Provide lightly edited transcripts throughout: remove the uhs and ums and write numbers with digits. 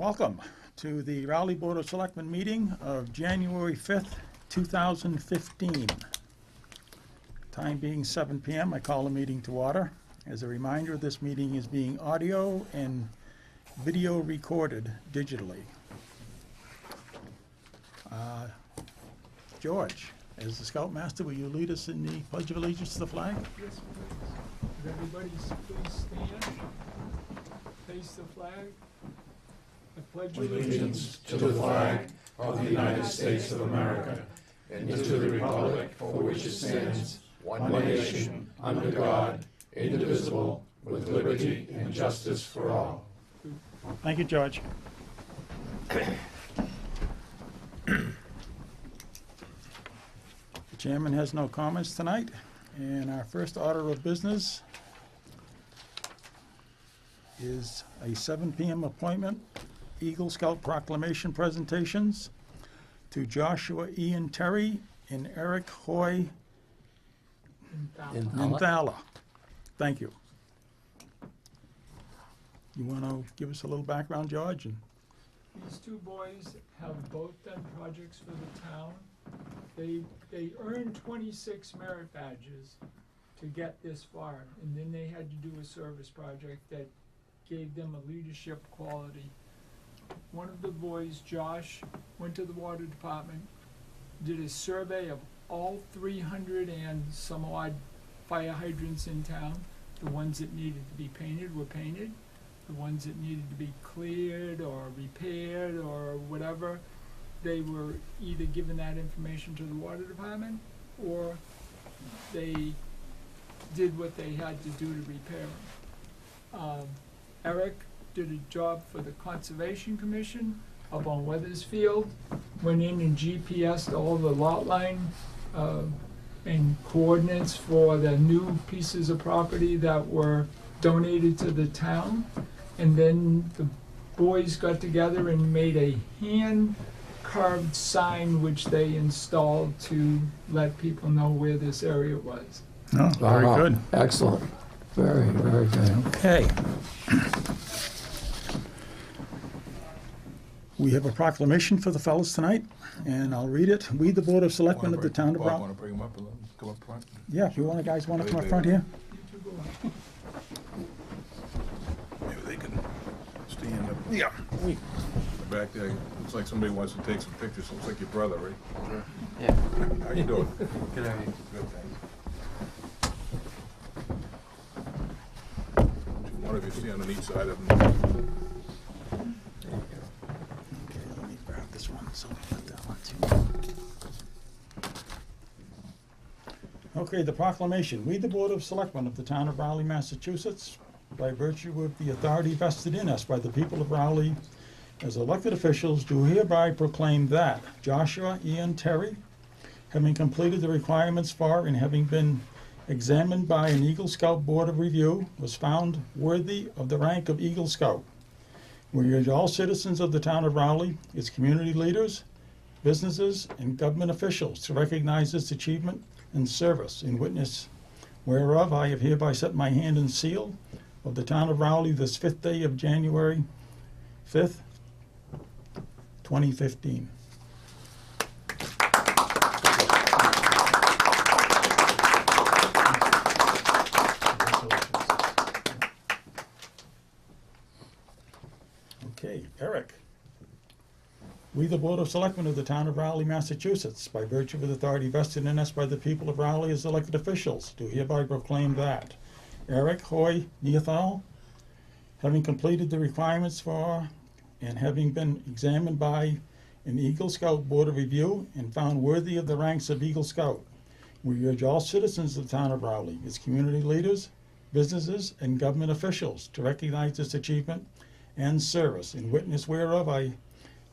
Welcome to the Raleigh Board of Selectmen meeting of January 5th, 2015. Time being 7 p.m., I call the meeting to order. As a reminder, this meeting is being audio and video recorded digitally. George, as the Scoutmaster, will you lead us in the Pledge of Allegiance to the flag? Yes, please. Would everybody please stand, face the flag. I pledge Allegiance to the flag of the United States of America and to the republic for which it stands, one nation, under God, indivisible, with liberty and justice for all. Thank you, George. The chairman has no comments tonight, and our first order of business is a 7 p.m. appointment, Eagle Scout proclamation presentations to Joshua Ian Terry and Eric Hoy Ninthala. Thank you. You want to give us a little background, George? These two boys have both done projects for the town. They earned 26 merit badges to get this far, and then they had to do a service project that gave them a leadership quality. One of the boys, Josh, went to the water department, did a survey of all 300 and some odd fire hydrants in town. The ones that needed to be painted were painted. The ones that needed to be cleared or repaired or whatever, they were either given that information to the water department or they did what they had to do to repair them. Eric did a job for the Conservation Commission up on Weathersfield, went in and GPS'd all the lot line and coordinates for the new pieces of property that were donated to the town. And then the boys got together and made a hand-carved sign which they installed to let people know where this area was. Oh, very good. Excellent. Very, very good. Okay. We have a proclamation for the fellows tonight, and I'll read it. We, the Board of Selectmen of the Town of Raleigh. Want to bring them up and let them come up front? Yeah, if you guys want to come up front here. Maybe they can stand up. Yeah. Back there, looks like somebody wants to take some pictures. Looks like your brother, right? Yeah. How you doing? Good idea. Good, thanks. One of you stand on each side of them. Okay, let me grab this one, so we got that one too. Okay, the proclamation. We, the Board of Selectmen of the Town of Raleigh, Massachusetts, by virtue of the authority vested in us by the people of Raleigh as elected officials, do hereby proclaim that Joshua Ian Terry, having completed the requirements for and having been examined by an Eagle Scout Board of Review, was found worthy of the rank of Eagle Scout. We urge all citizens of the town of Raleigh, its community leaders, businesses, and government officials to recognize this achievement and service in witness whereof I have hereby set my hand and seal of the town of Raleigh this 5th day of January 5th, 2015. Okay, Eric. We, the Board of Selectmen of the Town of Raleigh, Massachusetts, by virtue of the authority vested in us by the people of Raleigh as elected officials, do hereby proclaim that Eric Hoy Nithal, having completed the requirements for and having been examined by an Eagle Scout Board of Review and found worthy of the ranks of Eagle Scout, we urge all citizens of the Town of Raleigh, its community leaders, businesses, and government officials to recognize this achievement and service, in witness whereof I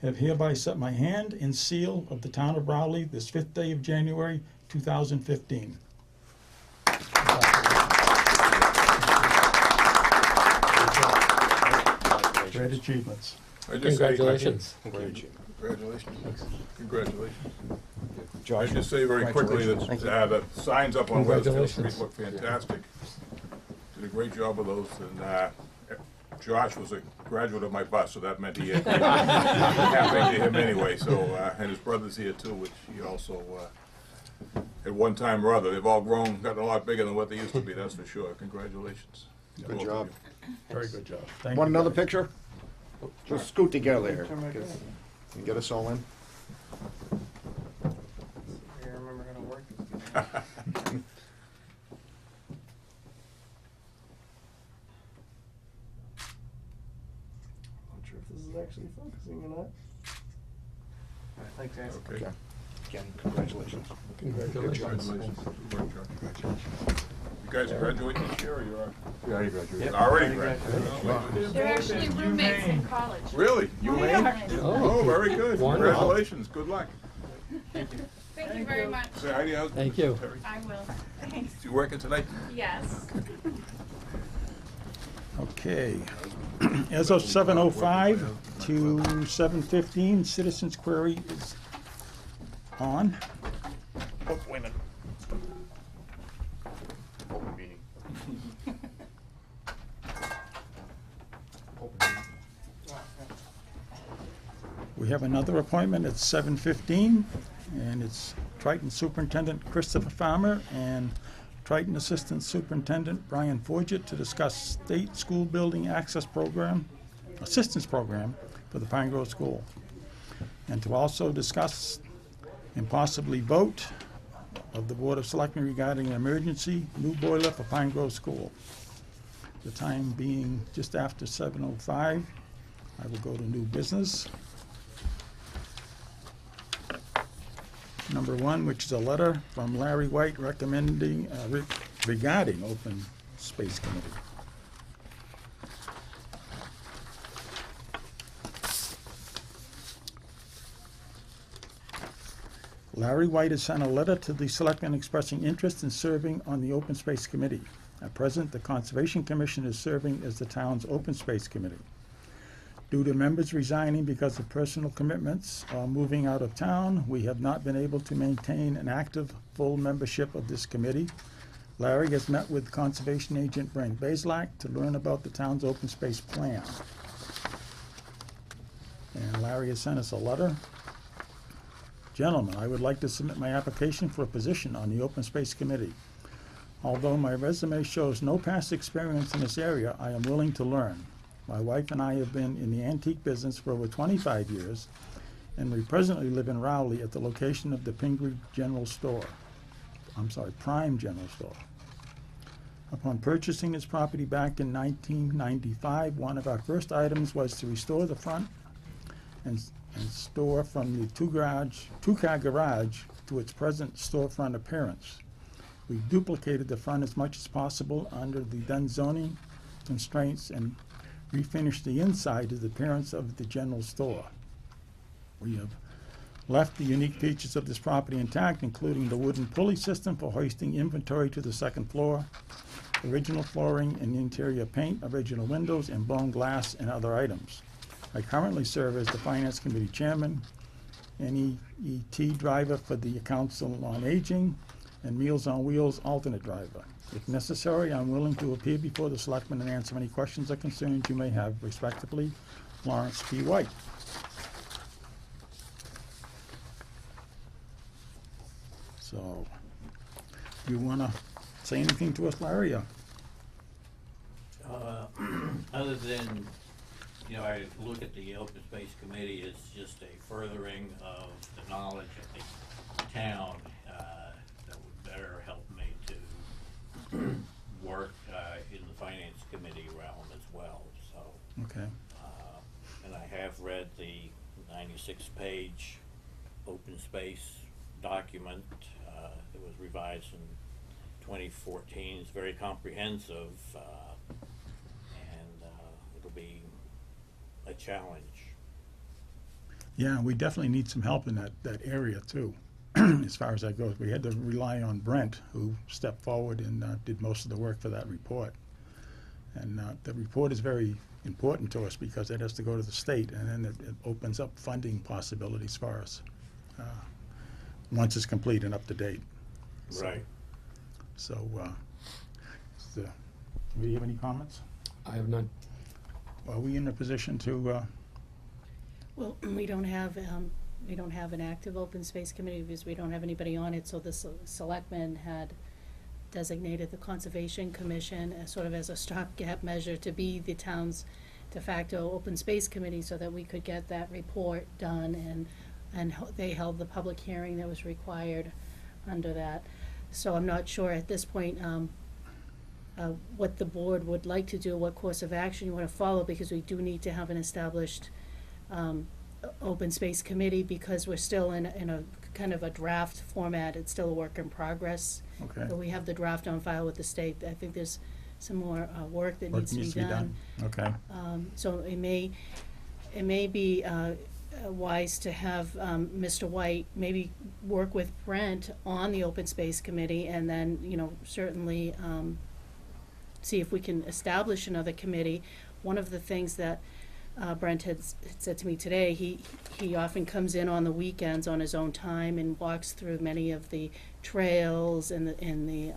have hereby set my hand and seal of the town of Raleigh this 5th day of January 2015. Great achievements. I just say- Congratulations. Congratulations. Congratulations. Josh, I just say very quickly that the signs up on Weathersfield Street Congratulations. look fantastic. Did a great job with those, and Josh was a graduate of my bus, so that meant he had happened to him anyway. So, and his brother's here too, which he also at one time or other. They've all grown, gotten a lot bigger than what they used to be. That's for sure. Congratulations. to Good both of job. you. Very good job. Thank Want you, another guys. picture? Just scoot together here. And get us all in. I remember how to work this. Not sure if this is actually focusing or not. Alright, thanks, guys. Okay. Okay. Again, congratulations. Congratulations. Good work, Josh. You guys graduating this year, or you are? Yeah, you graduated. Already Already graduated? graduated. They're actually roommates in college. Really? You Oh, and? yeah. Oh, very good. Wonderful. Congratulations. Good luck. Thank you very much. Say hi to your husband. Thank you. Terry. I will. Thanks. You working tonight? Yes. Okay. As of 7:05 to 7:15, citizens' query is on. Oh, wait a minute. Open meeting. We have another appointment at 7:15, and it's Triton Superintendent Christopher Farmer and Triton Assistant Superintendent Brian Forget to discuss state school building access program, assistance program for the Pine Grove School, and to also discuss and possibly vote of the Board of Selectmen regarding an emergency new boiler for Pine Grove School. The time being just after 7:05, I will go to new business. Number one, which is a letter from Larry White recommending, regarding Open Space Committee. Larry White has sent a letter to the Selectmen expressing interest in serving on the Open Space Committee. At present, the Conservation Commission is serving as the town's Open Space Committee. Due to members resigning because of personal commitments or moving out of town, we have not been able to maintain an active, full membership of this committee. Larry has met with Conservation Agent Brent Bazelak to learn about the town's open space plan. And Larry has sent us a letter. Gentlemen, I would like to submit my application for a position on the Open Space Committee. Although my resume shows no past experience in this area, I am willing to learn. My wife and I have been in the antique business for over 25 years, and we presently live in Rowley at the location of the Pingree General Store. Prime General Store. Upon purchasing this property back in 1995, one of our first items was to restore the front and store from the two-car garage to its present storefront appearance. We duplicated the front as much as possible under the then zoning constraints and refinished the inside to the appearance of the general store. We have left the unique features of this property intact, including the wooden pulley system for hoisting inventory to the second floor, original flooring and interior paint, original windows, and blown glass and other items. I currently serve as the Finance Committee Chairman, NEET driver for the Council on Aging, and Meals on Wheels alternate driver. If necessary, I'm willing to appear before the Selectmen and answer any questions or concerns you may have, respectively, Lawrence P. White. So, you want to say anything to us, Larry? Or? Other than, I look at the Open Space Committee as just a furthering of the knowledge of the town that would better help me to work in the Finance Committee realm as well, so. Okay. And I have read the 96-page open space document that was revised in 2014. It's very comprehensive, and it'll be a challenge. Yeah, we definitely need some help in that area too, as far as that goes. We had to rely on Brent, who stepped forward and did most of the work for that report. And the report is very important to us because it has to go to the state, and then it opens up funding possibilities for us once it's complete and up to date. Right. So, do you have any comments? I have none. are we in a position to, Well, we don't have an active open space committee because we don't have anybody on it, so the selectmen had designated the Conservation Commission as sort of as a stopgap measure to be the town's de facto open space committee so that we could get that report done, and they held the public hearing that was required under that. So I'm not sure at this point, what the board would like to do, what course of action you wanna follow, because we do need to have an established, open space committee, because we're still in a kind of a draft format, it's still a work in progress. okay, But we have the draft on file with the state, I think there's some more, work that needs to be done. Okay, So it may be, wise to have, Mr. White maybe work with Brent on the open space committee, and then, certainly, see if we can establish another committee. One of the things that Brent had said to me today, he often comes in on the weekends on his own time and walks through many of the trails in the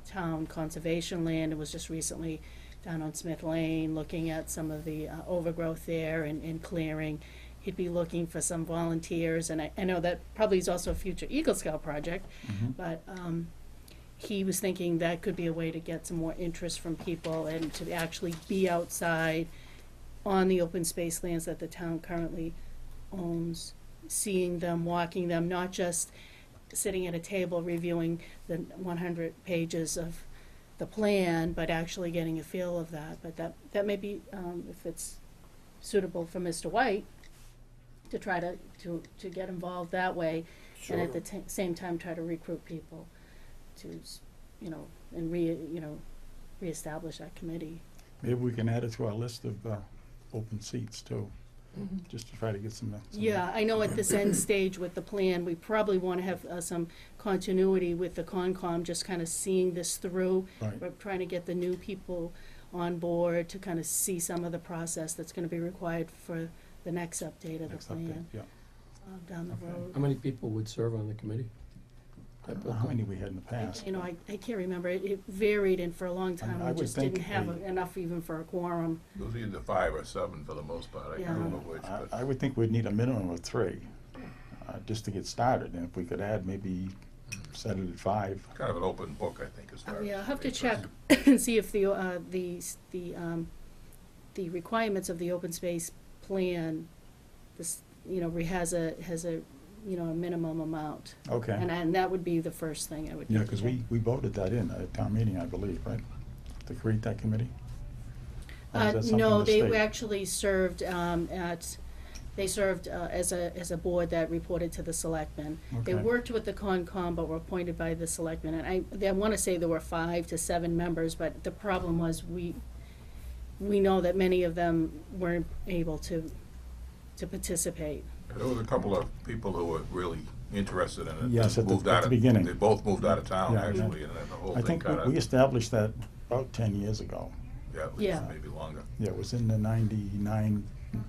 town conservation land, and was just recently down on Smith Lane looking at some of the overgrowth there and clearing. He'd be looking for some volunteers, and I know that probably is also a future Eagle Scout project, but he was thinking that could be a way to get some more interest from people and to actually be outside on the open space lands that the town currently owns, seeing them, walking them, not just sitting at a table reviewing the 100 pages of the plan, but actually getting a feel of that. But that may be, if it's suitable for Mr. White, to try to get involved that way, and at the same time try to recruit people to, and reestablish that committee. maybe we can add it to our list of, open seats too, just to try to get some. Yeah, I know at this end stage with the plan, we probably wanna have, some continuity with the Concom, just kinda seeing this through. Right. We're trying to get the new people on board to kinda see some of the process that's gonna be required for the next update of the Next update, plan, yeah. Down the Okay. road. How many people would serve on the committee? I don't know how many we had in the past. I can't remember, it varied, and for a long time, I we would just think didn't have a- enough even for a quorum. It was either 5 or 7 for the most part, I Yeah. can't remember which, but. I would think we'd need a minimum of 3, just to get started, and if we could add, maybe set it at 5. Kind of an open book, I think, as far as. Yeah, I'll have to interest. check and see if the requirements of the open space plan, this, has a minimum amount. Okay. And that would be the first thing I would. Yeah, need to because check. we voted that in at town meeting, I believe, right? To create that committee? Or is that something No, the they state- actually served, as a board that reported to the selectmen. They Okay. worked with the Concom, but were appointed by the selectmen, and I wanna say there were 5 to 7 members, but the problem was we know that many of them weren't able to participate. There was a couple of people who were really interested in it. Yes, and at the- moved at out the of- beginning. They both moved out of town, Yeah. actually, and then the whole I thing think kind we of, established that about 10 years ago. yeah, at Yeah. least maybe longer. Yeah, it was in the 98,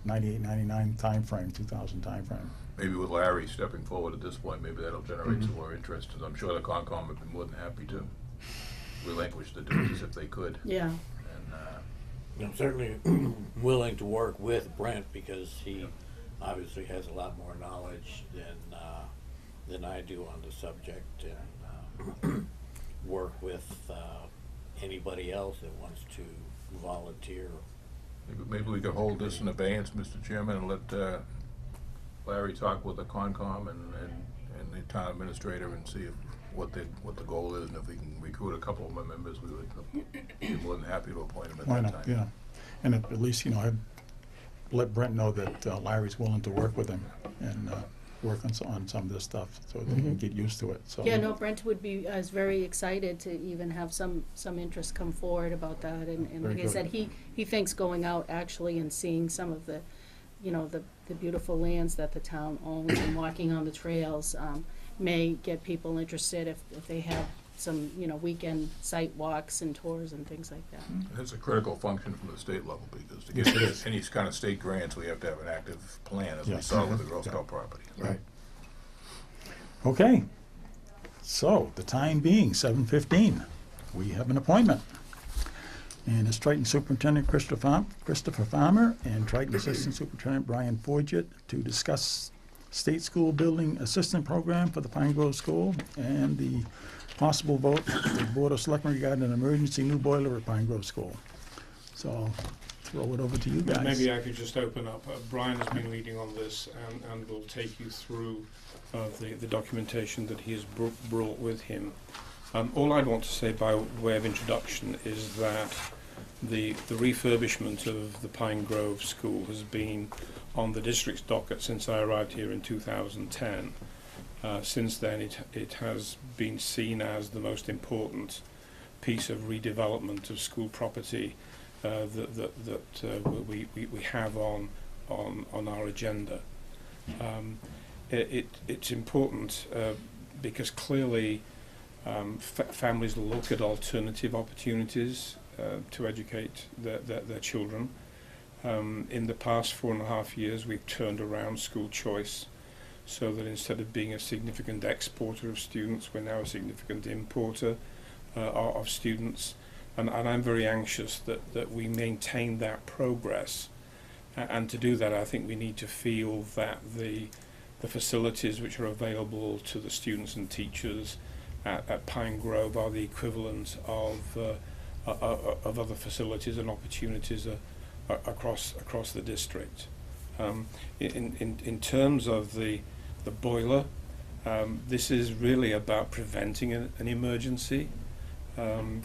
99 timeframe, 2000 timeframe. Maybe with Larry stepping forward at this point, maybe that'll generate some more interest, and I'm sure the Concom would be more than happy to relinquish the duties if they could. Yeah, And, I'm certainly willing to work with Brent because he obviously has a lot more knowledge than I do on the subject, and work with anybody else that wants to volunteer. maybe we could hold this in abeyance, Mr. Chairman, and let Larry talk with the Concom and the town administrator and see what the goal is, and if we can recruit a couple of my members, we would be more than happy to appoint them at Why that not, time. yeah. And at least, I'd let Brent know that Larry's willing to work with him and work on some of this stuff so they can get used to it, so. yeah, no, Brent would be, is very excited to even have some interest come forward about that, and Very like I good. said, he thinks going out actually and seeing some of the, the beautiful lands that the town owns and walking on the trails, may get people interested if they have some, weekend site walks and tours and things like that. And it's a critical function from the state level, because to Yes, it get is. any kind of state grants, we have to have an active plan, as we Yes. saw with the Girl Scout property. Right. Okay, so the time being 7:15, we have an appointment. And as Triton Superintendent Christopher Farmer and Triton Assistant Superintendent Brian Forget to discuss State School Building Assistant Program for the Pine Grove School and the possible vote of the Board of Selectmen regarding an emergency new boiler at Pine Grove School. So I'll throw it over to you guys. Maybe I could just open up. Brian has been leading on this and will take you through the documentation that he has brought with him. All I'd want to say by way of introduction is that the refurbishment of the Pine Grove School has been on the district's docket since I arrived here in 2010. Since then, it has been seen as the most important piece of redevelopment of school property that we have on our agenda. It's important because clearly families look at alternative opportunities to educate their children. In the past 4.5 years, we've turned around school choice so that instead of being a significant exporter of students, we're now a significant importer of students. And I'm very anxious that we maintain that progress. And to do that, I think we need to feel that the facilities which are available to the students and teachers at Pine Grove are the equivalent of other facilities and opportunities across the district. In terms of the boiler, this is really about preventing an emergency.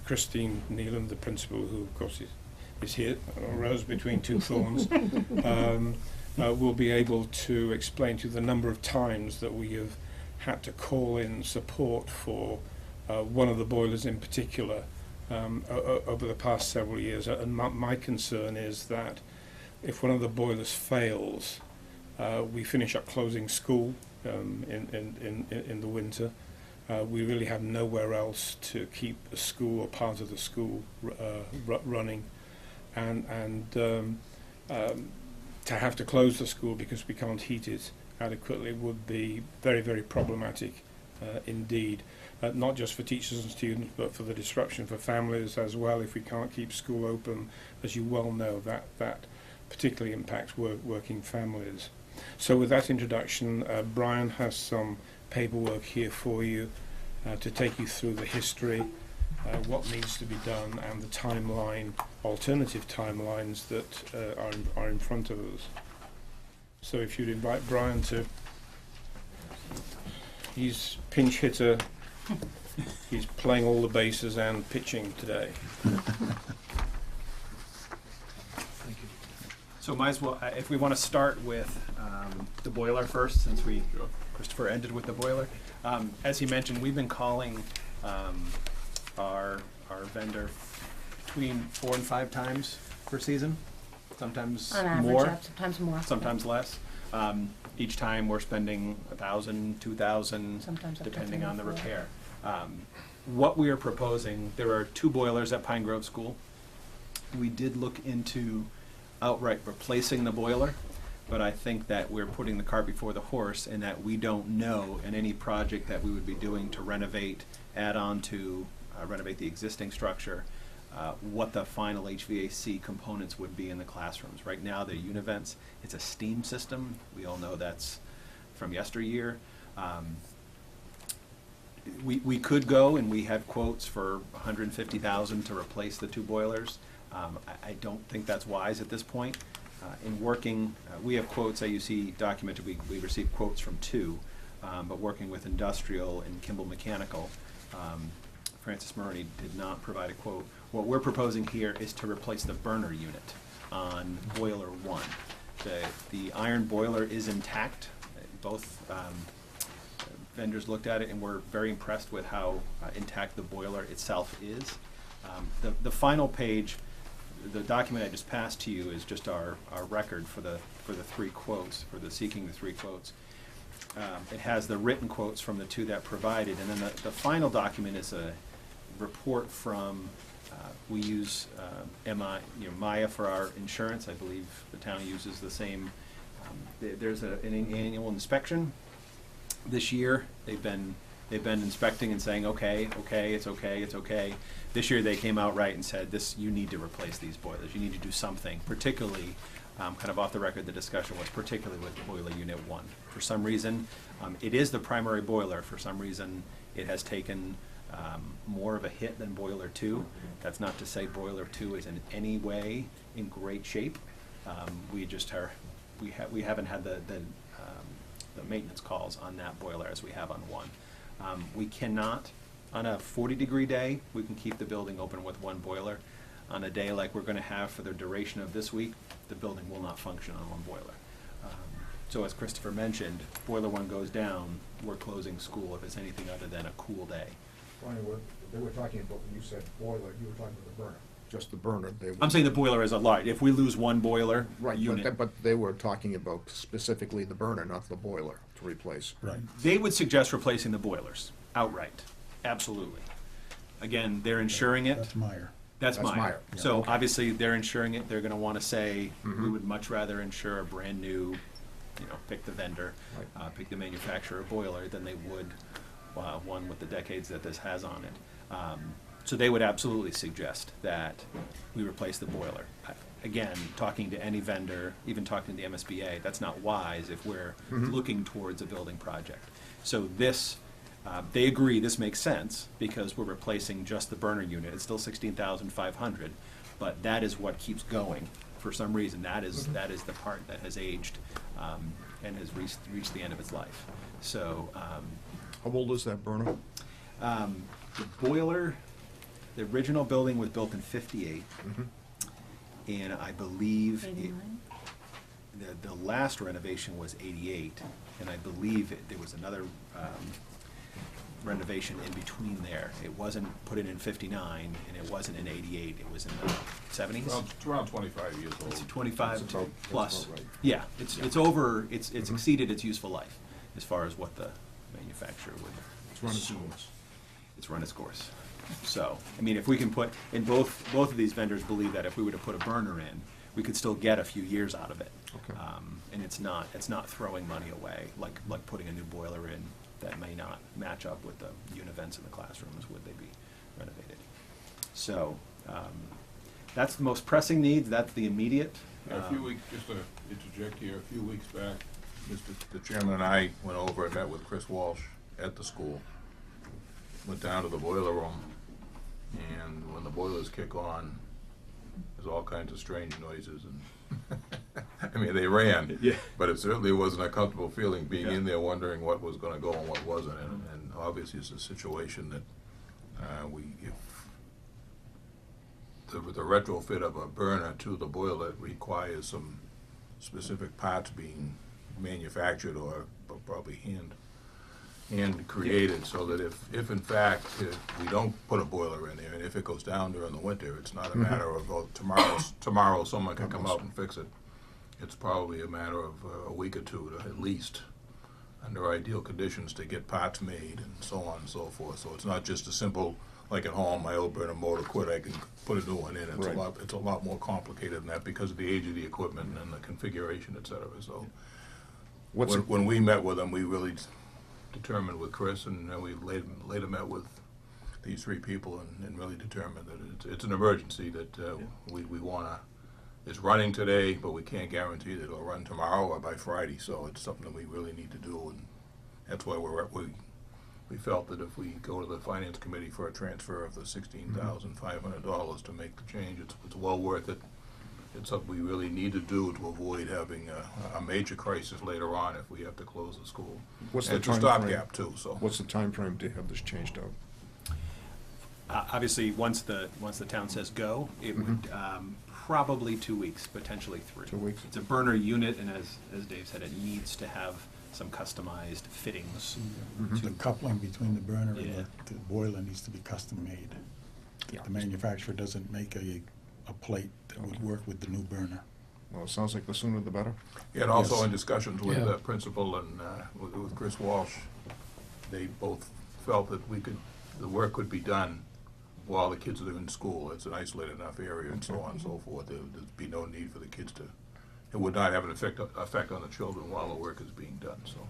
Christine Neelan, the principal, who of course is here, a rose between two thorns, will be able to explain to you the number of times that we have had to call in support for one of the boilers in particular over the past several years. And my concern is that if one of the boilers fails, we finish up closing school in the winter. We really have nowhere else to keep a school or part of the school running, and to have to close the school because we can't heat it adequately would be very, very problematic indeed. Not just for teachers and students, but for the disruption for families as well. If we can't keep school open, as you well know, that particularly impacts working families. So with that introduction, Brian has some paperwork here for you to take you through the history, what needs to be done, and the timeline, alternative timelines that are in front of us. So if you'd invite Brian to, he's pinch hitter, he's playing all the bases and pitching today. So might as well, if we want to start with the boiler first, since Christopher ended with the boiler. As he mentioned, we've been calling our vendor between 4 and 5 times per season, sometimes On average, more, sometimes more. sometimes less. Each time we're spending $1,000, $2,000, Sometimes up to depending 3 or on the 4. repair. What we are proposing, there are 2 boilers at Pine Grove School. We did look into outright replacing the boiler, but I think that we're putting the cart before the horse in that we don't know in any project that we would be doing to renovate, add on to, renovate the existing structure, what the final HVAC components would be in the classrooms. Right now, they're univents. It's a steam system. We all know that's from yesteryear. We could go, and we have quotes for $150,000 to replace the 2 boilers. I don't think that's wise at this point. In working, we have quotes that you see documented. We received quotes from 2, but working with industrial and Kimball Mechanical, Francis Maroney did not provide a quote. What we're proposing here is to replace the burner unit on boiler 1. The iron boiler is intact. Both vendors looked at it and were very impressed with how intact the boiler itself is. The final page, the document I just passed to you, is just our record for the 3 quotes, seeking the 3 quotes. It has the written quotes from the 2 that provided, and then the final document is a report from, we use Maya for our insurance. I believe the town uses the same. There's an annual inspection. This year, they've been They've been inspecting and saying, okay, it's okay. This year they came out right and said, you need to replace these boilers. You need to do something, particularly, kind of off the record, the discussion was particularly with boiler unit 1. For some reason, it is the primary boiler. For some reason, it has taken more of a hit than boiler 2. That's not to say boiler 2 is in any way in great shape. We haven't had the maintenance calls on that boiler as we have on 1. We cannot, on a 40-degree day, we can keep the building open with 1 boiler. On a day like we're going to have for the duration of this week, the building will not function on 1 boiler. So as Christopher mentioned, boiler 1 goes down, we're closing school if it's anything other than a cool day. Funny, they were talking about, when you said boiler, you were talking about the burner. Just the burner. I'm saying the boiler is a large. If we lose 1 boiler Right, unit, but they were talking about specifically the burner, not the boiler, to replace. Right. they would suggest replacing the boilers outright. Absolutely. Again, they're insuring it. That's Meyer. That's That's Meyer. Meyer. So obviously, they're insuring it. They're going to want to say, we Mhm. would much rather insure a brand new, pick the vendor, Right. pick the manufacturer boiler than they would one with the decades that this has on it. So they would absolutely suggest that we replace the boiler. Again, talking to any vendor, even talking to the MSBA, that's not wise if we're Mhm. looking towards a building project. So this, they agree this makes sense because we're replacing just the burner unit. It's still 16,500, but that is what keeps going. For some reason, that is the part that has aged and has reached the end of its life. So How old is that burner? the boiler, the original building was built in '58, and I believe 89? the last renovation was '88, and I believe there was another renovation in between there. It wasn't put in '59, and it wasn't in '88. It was in the '70s. It's around 25 years old. It's 25 That's about- plus. that's about right. Yeah, it's exceeded its useful life as far as what the manufacturer would. It's run its assume. course. It's run its course. So, I mean, if we can put, and both of these vendors believe that if we were to put a burner in, we could still get a few years out of it. Okay. And it's not throwing money away, like putting a new boiler in that may not match up with the univents in the classrooms, would they be renovated. So, that's the most pressing needs, that's the immediate. A few weeks, just to interject here, a few weeks back, the chairman and I went over and met with Chris Walsh at the school. Went down to the boiler room, and when the boilers kick on, there's all kinds of strange noises, and I mean, they ran, Yeah. but it certainly wasn't a comfortable feeling being Yeah. in there wondering what was gonna go and what wasn't, and obviously it's a situation that if the retrofit of a burner to the boiler requires some specific parts being manufactured or probably hand created, so that if in fact, if we don't put a boiler in there, and if it goes down during the winter, it's not a matter of, oh, tomorrow someone can come out and fix it. It's probably a matter of a week or two to at least, under ideal conditions, to get parts made and so on and so forth. So it's not just a simple, like at home, my old burner motor quit, I can put a new one in. Right. It's a lot more complicated than that because of the age of the equipment and the configuration, et cetera. So when we met with them, we really determined with Chris, and then we later met with these 3 people and really determined that it's an emergency that we want to. It's running today, but we can't guarantee that it'll run tomorrow or by Friday. So it's something that we really need to do, and that's why we felt that if we go to the finance committee for a transfer of the $16,500 to make the change, it's well worth it. It's something we really need to do to avoid having a major crisis later on if we have to close the school. What's And the it's a time stopgap too, so. What's the time frame to have this changed out? Obviously, once the town says go, it would probably 2 weeks, potentially 3. 2 weeks. It's a burner unit, and as Dave said, it needs to have some customized fittings. The coupling between the burner and Yeah. the boiler needs to be custom made. Yeah. The manufacturer doesn't make a plate that would work with the new burner. Well, it sounds like the sooner the better. Yeah, and also Yes. in discussions with Yeah. the principal and with Chris Walsh, they both felt that the work could be done while the kids are in school. It's an isolated enough area and so on and so forth. There'd be no need for the kids to, it would not have an effect on the children while the work is being done, so.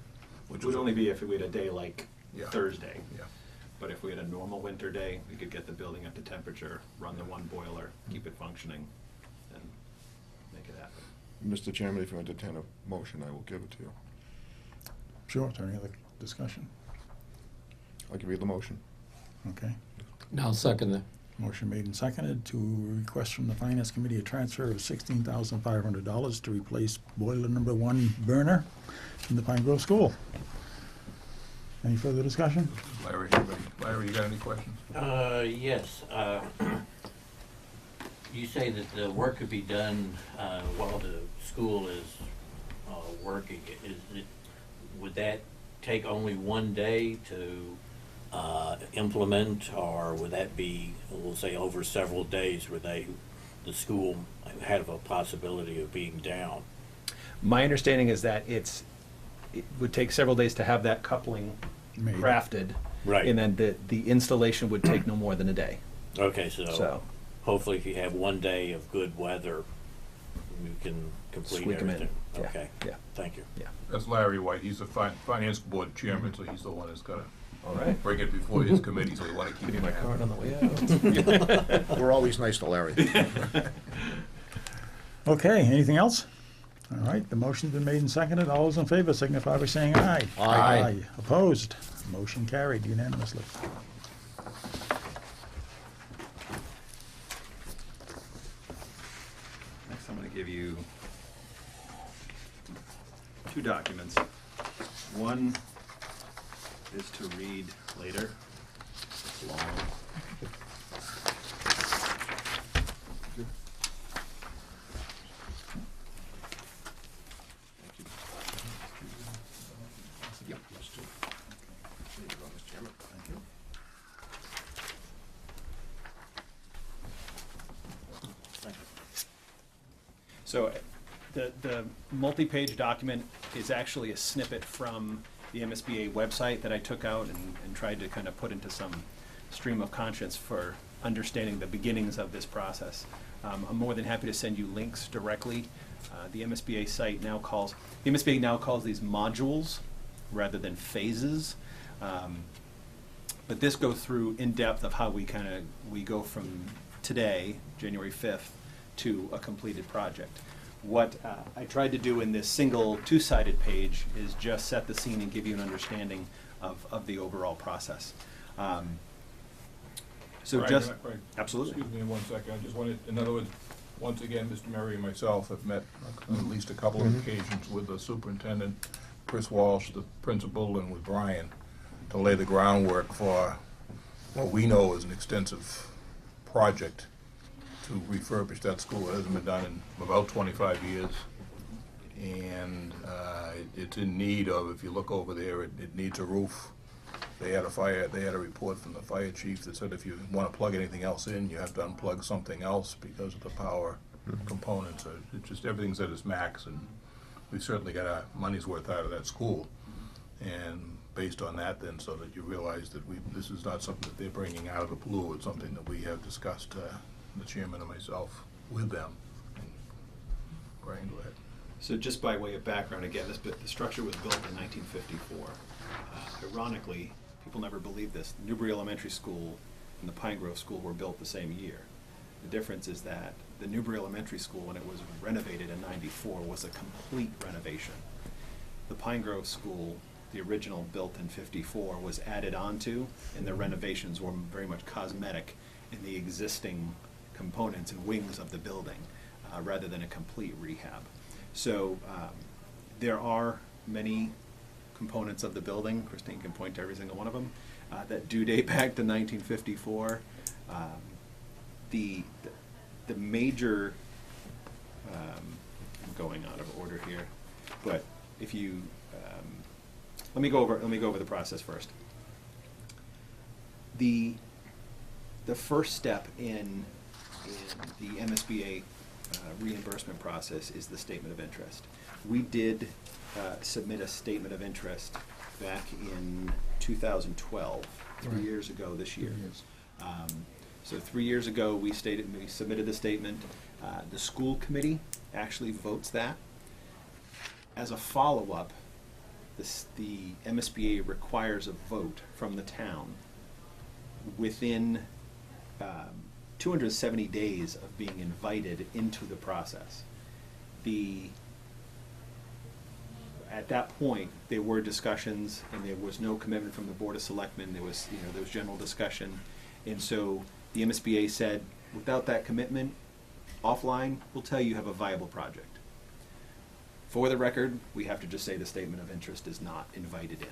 Which would only be if we had a day like Yeah. Thursday. Yeah. But if we had a normal winter day, we could get the building up to temperature, run the one boiler, keep it functioning, and make it happen. Mr. Chairman, if you entertain a motion, I will give it to you. Sure, is there any other discussion? I'll give you the motion. Okay. I'll second it. Motion made and seconded to request from the Finance Committee a transfer of $16,500 to replace boiler number 1 burner in the Pine Grove School. Any further discussion? Larry, you got any questions? Yes, you say that the work could be done, while the school is, working. Would that take only one day to, implement, or would that be, we'll say, over several days where the school had a possibility of being down? My understanding is that it would take several days to have that coupling Made. crafted. Right. And then the installation would take no more than a day. Okay, So- so hopefully if you have one day of good weather, you can complete Squeak 'em in. everything. Yeah, Okay, yeah. thank you. Yeah. That's Larry White, he's the finance board chairman, so he's the one that's gotta All right. bring it before his committee, so we wanna keep him happy. on the way out. We're always nice to Larry. Okay, anything else? All right, the motion's been made and seconded. All those in favor signify by saying aye. Aye. Opposed? Motion carried unanimously. Next, I'm going to give you two documents. One is to read later. It's long. Yep, let's do it. There you go, Mr. Chairman. Thank you. So the multi-page document is actually a snippet from the MSBA website that I took out and tried to kind of put into some stream of conscience for understanding the beginnings of this process. I'm more than happy to send you links directly. The MSBA site now calls these modules rather than phases. But this goes through in depth of how we go from today, January 5th, to a completed project. What I tried to do in this single two-sided page is just set the scene and give you an understanding of the overall process. So Right, just, right. absolutely. Excuse me 1 second, I just wanted, in other words, once again, Mr. Murray and myself have met on at least a couple of occasions with the superintendent, Chris Walsh, the principal, and with Brian, to lay the groundwork for what we know is an extensive project to refurbish that school. It hasn't been done in about 25 years. And it's in need of, if you look over there, it needs a roof. They had a report from the fire chief that said if you want to plug anything else in, you have to unplug something else because of the power components. So it's just everything's at its max, and we certainly got our money's worth out of that school. And based on that, then, so that you realize that this is not something that they're bringing out of the blue. It's something that we have discussed, the chairman and myself, with them. Brian, go ahead. So just by way of background, again, the structure was built in 1954. Ironically, people never believe this. Newbury Elementary School and the Pine Grove School were built the same year. The difference is that the Newbury Elementary School, when it was renovated in '94, was a complete renovation. The Pine Grove School, the original built in '54, was added onto, and the renovations were very much cosmetic in the existing components and wings of the building, rather than a complete rehab. So there are many components of the building, Christine can point to every single one of them, that do date back to 1954. The major, I'm going out of order here, but if you, let me go over the process first. The first step in the MSBA reimbursement process is the statement of interest. We did submit a statement of interest back in 2012, 3 years ago this year. So 3 years ago, we submitted the statement. The school committee actually votes that. As a follow-up, the MSBA requires a vote from the town within 270 days of being invited into the process. At that point, there were discussions, and there was no commitment from the Board of Selectmen. There was general discussion, and so the MSBA said, without that commitment, offline, we'll tell you have a viable project. For the record, we have to just say the statement of interest is not invited in.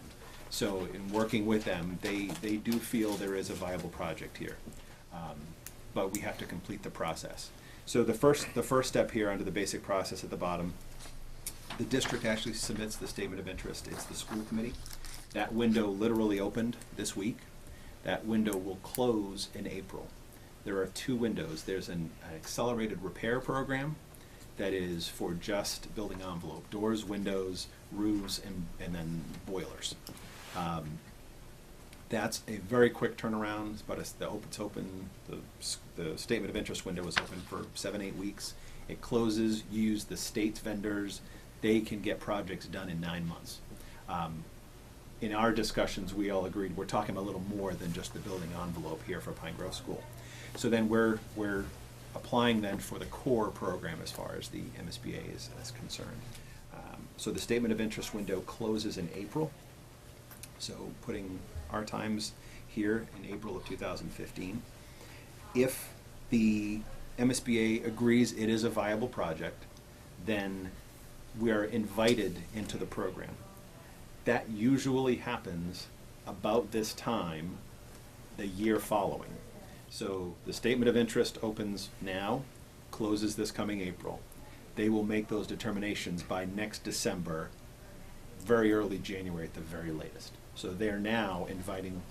So in working with them, they do feel there is a viable project here, but we have to complete the process. So the first step here under the basic process at the bottom, the district actually submits the statement of interest. It's the school committee. That window literally opened this week. That window will close in April. There are two windows. There's an accelerated repair program that is for just building envelope, doors, windows, roofs, and then boilers. That's a very quick turnaround, but it's open. The statement of interest window is open for 7-8 weeks. It closes. You use the state's vendors. They can get projects done in 9 months. In our discussions, we all agreed we're talking a little more than just the building envelope here for Pine Grove School. So then we're applying then for the core program as far as the MSBA is concerned. So the statement of interest window closes in April. So putting our times here in April of 2015. If the MSBA agrees it is a viable project, then we are invited into the program. That usually happens about this time the year following. So the statement of interest opens now, closes this coming April. They will make those determinations by next December, very early January at the very latest. So they're now inviting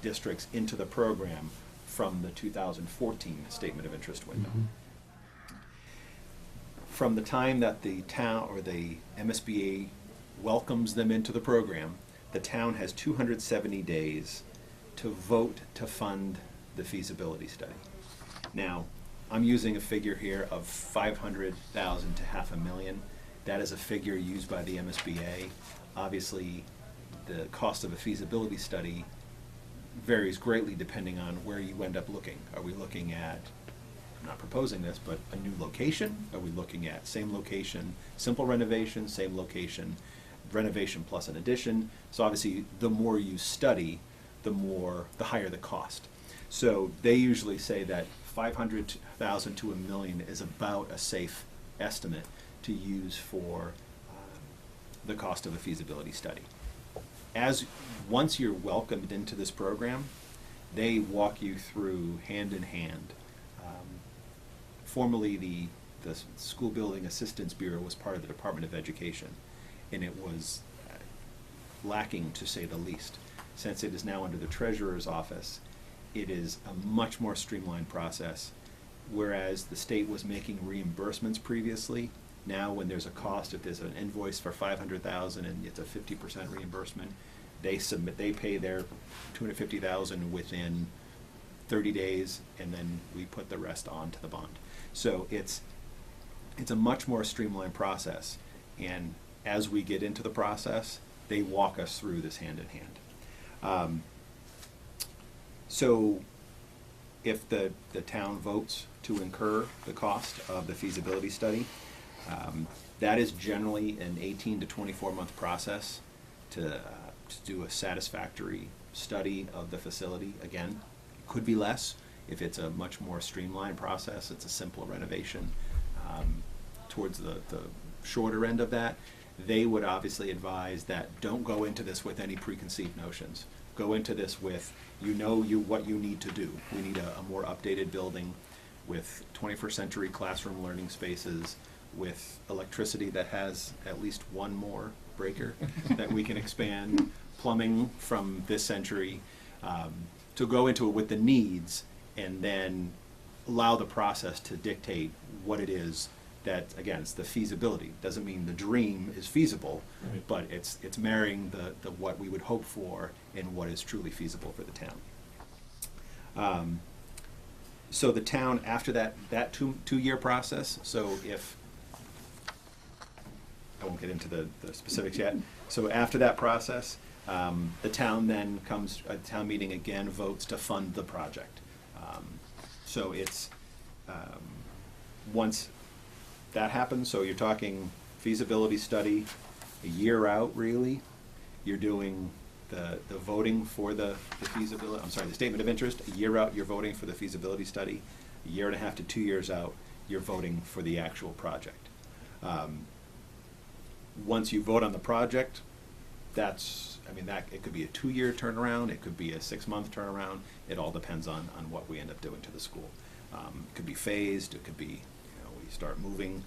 districts into the program from the 2014 statement of interest window. From the time that the town or the MSBA welcomes them into the program, the town has 270 days to vote to fund the feasibility study. Now, I'm using a figure here of 500,000 to $500,000. That is a figure used by the MSBA. Obviously, the cost of a feasibility study varies greatly depending on where you end up looking. Are we looking at, I'm not proposing this, but a new location? Are we looking at same location, simple renovation, same location, renovation plus an addition? So obviously, the more you study, the higher the cost. So they usually say that 500,000 to $1 million is about a safe estimate to use for the cost of a feasibility study. Once you're welcomed into this program, they walk you through hand in hand. Formerly, the School Building Assistance Bureau was part of the Department of Education, and it was lacking, to say the least. Since it is now under the Treasurer's Office, it is a much more streamlined process. Whereas the state was making reimbursements previously, now when there's a cost, if there's an invoice for $500,000 and it's a 50% reimbursement, they pay their $250,000 within 30 days, and then we put the rest onto the bond. So it's a much more streamlined process, and as we get into the process, they walk us through this hand in hand. So if the town votes to incur the cost of the feasibility study, that is generally an 18 to 24 month process to do a satisfactory study of the facility. Again, it could be less if it's a much more streamlined process. It's a simple renovation. Towards the shorter end of that, they would obviously advise that don't go into this with any preconceived notions. Go into this with, what you need to do. We need a more updated building with 21st century classroom learning spaces, with electricity that has at least one more breaker that we can expand, plumbing from this century, to go into it with the needs and then allow the process to dictate what it is that, again, it's the feasibility. Doesn't mean the dream is feasible, Right. but it's marrying the what we would hope for and what is truly feasible for the town. So the town, after that two-year process, so if I won't get into the specifics yet. So after that process, the town then comes, a town meeting again votes to fund the project. So it's, once that happens, so you're talking feasibility study a year out, really. You're doing the voting for the feasibility, I'm sorry, the statement of interest. A year out, you're voting for the feasibility study. A year and a half to 2 years out, you're voting for the actual project. Once you vote on the project, that's, I mean, that, it could be a 2-year turnaround, it could be a 6-month turnaround. It all depends on what we end up doing to the school. It could be phased, it could be, you know, we start moving.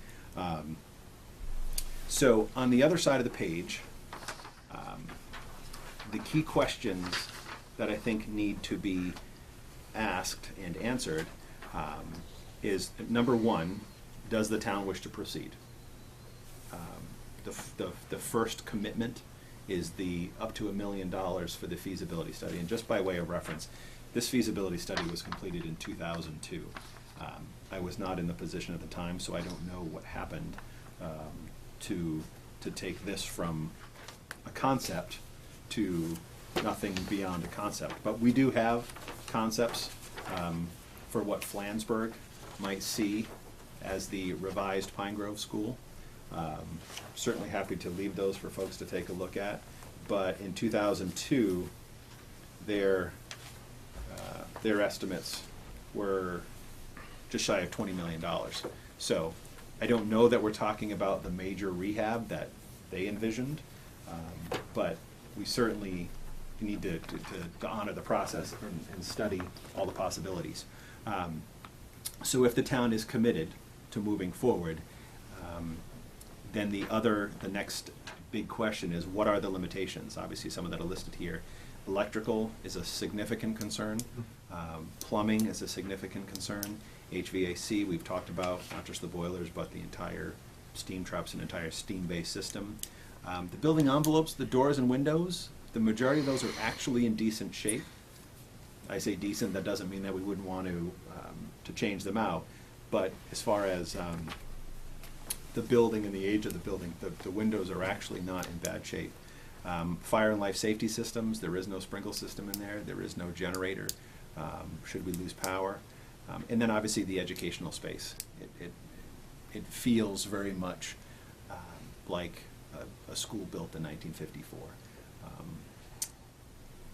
So on the other side of the page, the key questions that I think need to be asked and answered is, number one, does the town wish to proceed? The first commitment is the up to $1 million for the feasibility study. And just by way of reference, this feasibility study was completed in 2002. I was not in the position at the time, so I don't know what happened to take this from a concept to nothing beyond a concept. But we do have concepts for what Flansburgh might see as the revised Pine Grove School. Certainly happy to leave those for folks to take a look at. But in 2002, their estimates were just shy of $20 million. So I don't know that we're talking about the major rehab that they envisioned, but we certainly need to honor the process and study all the possibilities. So if the town is committed to moving forward, then the next big question is, what are the limitations? Obviously, some of that are listed here. Electrical is a significant concern. Plumbing is a significant concern. HVAC, we've talked about, not just the boilers, but the entire steam traps and entire steam-based system. The building envelopes, the doors and windows, the majority of those are actually in decent shape. I say decent, that doesn't mean that we wouldn't want to change them out. But as far as the building and the age of the building, the windows are actually not in bad shape. Fire and life safety systems, there is no sprinkle system in there, there is no generator, should we lose power. And then obviously the educational space. It feels very much like a school built in 1954.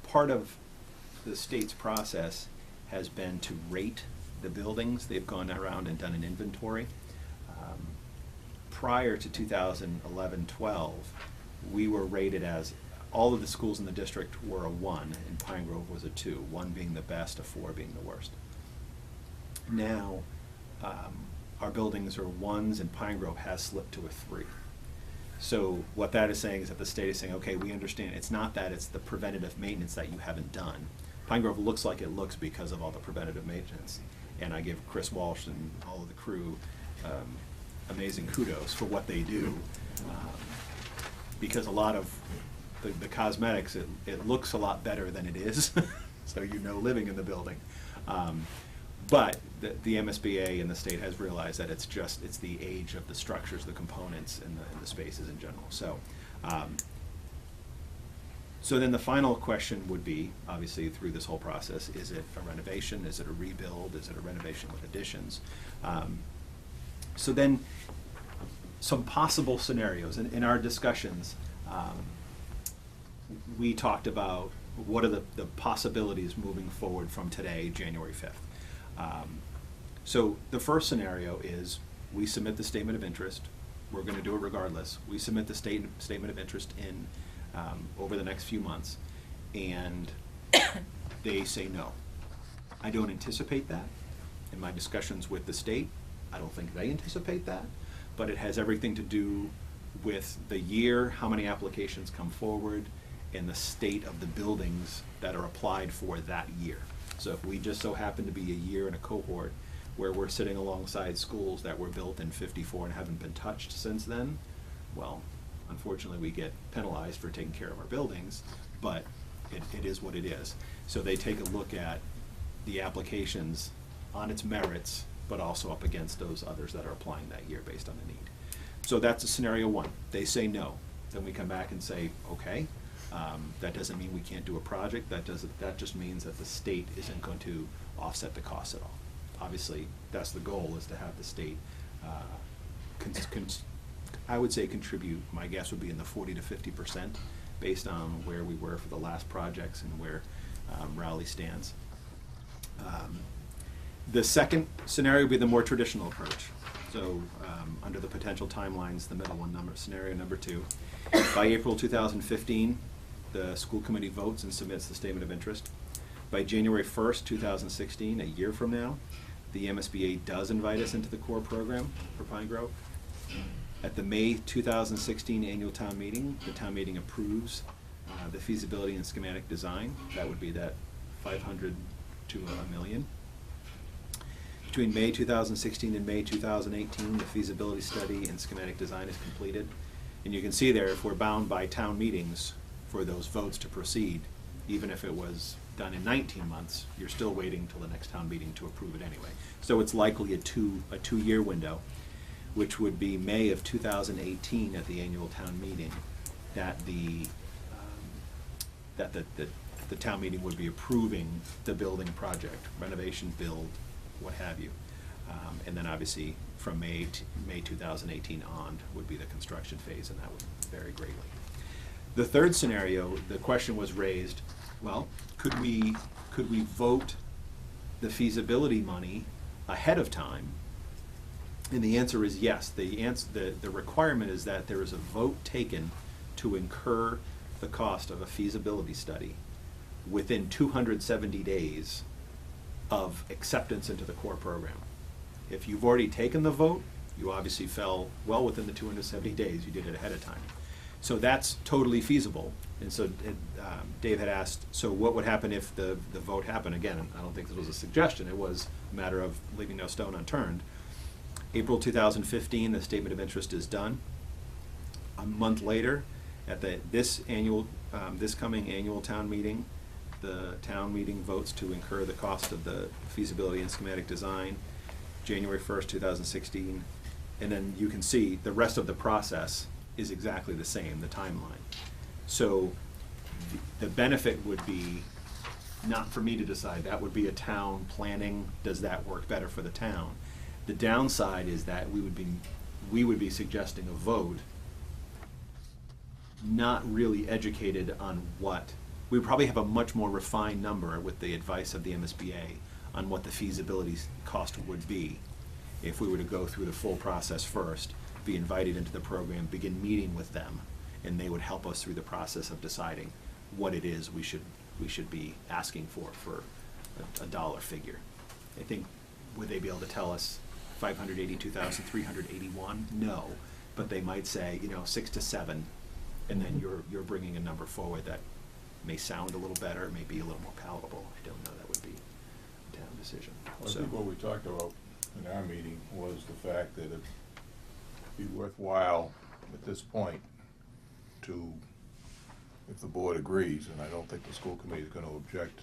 Part of the state's process has been to rate the buildings. They've gone around and done an inventory. Prior to 2011-12, we were rated as, all of the schools in the district were a 1, and Pine Grove was a 2, 1 being the best, a 4 being the worst. Now, our buildings are 1s, and Pine Grove has slipped to a 3. So what that is saying is that the state is saying, okay, we understand, it's not that, it's the preventative maintenance that you haven't done. Pine Grove looks like it looks because of all the preventative maintenance. And I give Chris Walsh and all of the crew amazing kudos for what they do. Because a lot of the cosmetics, it looks a lot better than it is. So you know, living in the building. But the MSBA and the state has realized that it's the age of the structures, the components, and the spaces in general. So, so then the final question would be, obviously through this whole process, is it a renovation? Is it a rebuild? Is it a renovation with additions? So then some possible scenarios. In our discussions, we talked about what are the possibilities moving forward from today, January 5th. So the first scenario is we submit the statement of interest. We're going to do it regardless. We submit the statement of interest in over the next few months, and they say no. I don't anticipate that. In my discussions with the state, I don't think they anticipate that, but it has everything to do with the year, how many applications come forward, and the state of the buildings that are applied for that year. So if we just so happen to be a year in a cohort where we're sitting alongside schools that were built in '54 and haven't been touched since then, well, unfortunately we get penalized for taking care of our buildings, but it is what it is. So they take a look at the applications on its merits, but also up against those others that are applying that year based on the need. So that's a scenario one. They say no. Then we come back and say, okay, that doesn't mean we can't do a project. That just means that the state isn't going to offset the costs at all. Obviously, that's the goal, is to have the state, I would say contribute, my guess would be in the 40 to 50% based on where we were for the last projects and where Rowley stands. The second scenario would be the more traditional approach. So under the potential timelines, the middle one, scenario number 2, by April 2015, the school committee votes and submits the statement of interest. By January 1st, 2016, a year from now, the MSBA does invite us into the core program for Pine Grove. At the May 2016 annual town meeting, the town meeting approves the feasibility and schematic design. That would be that 500 to $1 million. Between May 2016 and May 2018, the feasibility study and schematic design is completed. And you can see there, if we're bound by town meetings for those votes to proceed, even if it was done in 19 months, you're still waiting till the next town meeting to approve it anyway. So it's likely a two-year window, which would be May of 2018 at the annual town meeting, that the town meeting would be approving the building project, renovation, build, what have you. And then obviously from May 2018 on would be the construction phase, and that would vary greatly. The third scenario, the question was raised, well, could we vote the feasibility money ahead of time? And the answer is yes. The requirement is that there is a vote taken to incur the cost of a feasibility study within 270 days of acceptance into the core program. If you've already taken the vote, you obviously fell well within the 270 days. You did it ahead of time. So that's totally feasible. And so Dave had asked, so what would happen if the vote happened? Again, I don't think this was a suggestion. It was a matter of leaving no stone unturned. April 2015, the statement of interest is done. A month later, at this coming annual town meeting, the town meeting votes to incur the cost of the feasibility and schematic design, January 1st, 2016. And then you can see the rest of the process is exactly the same, the timeline. So the benefit would be not for me to decide. That would be a town planning, does that work better for the town? The downside is that we would be suggesting a vote not really educated on what, we would probably have a much more refined number with the advice of the MSBA on what the feasibility cost would be if we were to go through the full process first, be invited into the program, begin meeting with them, and they would help us through the process of deciding what it is we should be asking for a dollar figure. I think, would they be able to tell us 582,381? No, but they might say, 6 to 7, and then you're bringing a number forward that may sound a little better, may be a little more palatable. I don't know. That would be a town decision. Well, I think what we talked about in our meeting was the fact that it'd be worthwhile at this point to, if the board agrees, and I don't think the school committee is going to object,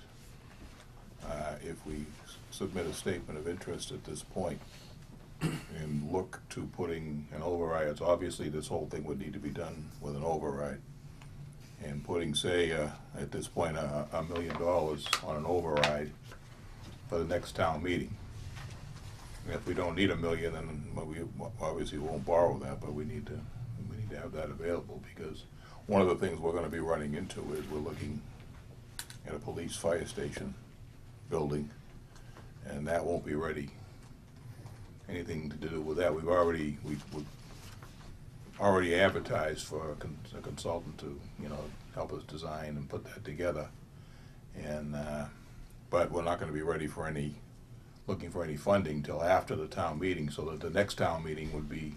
if we submit a statement of interest at this point and look to putting an override. It's obviously this whole thing would need to be done with an override. And putting, say, at this point, $1 million on an override for the next town meeting. And if we don't need $1 million, then we obviously won't borrow that, but we need to have that available, because one of the things we're going to be running into is we're looking at a police fire station building, and that won't be ready. Anything to do with that, we've already advertised for a consultant to help us design and put that together, and but we're not going to be ready for looking for any funding till after the town meeting, so that the next town meeting would be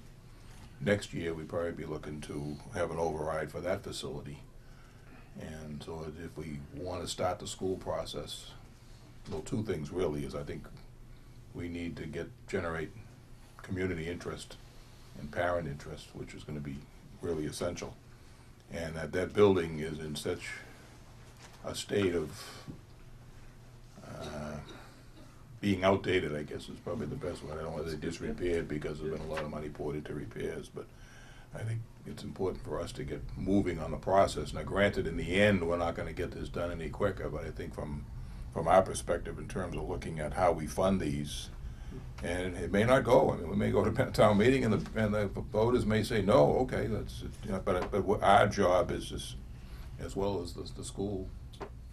next year. We'd probably be looking to have an override for that facility. And so if we want to start the school process, well, two things really is, I think we need to generate community interest and parent interest, which is going to be really essential. And that building is in such a state of being outdated, I guess is probably the best one. I don't want to say disrepaired, because there's been a lot of money poured into repairs, but I think it's important for us to get moving on the process. Now, granted, in the end, we're not gonna get this done any quicker, but I think from our perspective, in terms of looking at how we fund these, and it may not go, I mean, we may go to town meeting and the voters may say, no, okay, that's, you know, but our job is just, as well as the school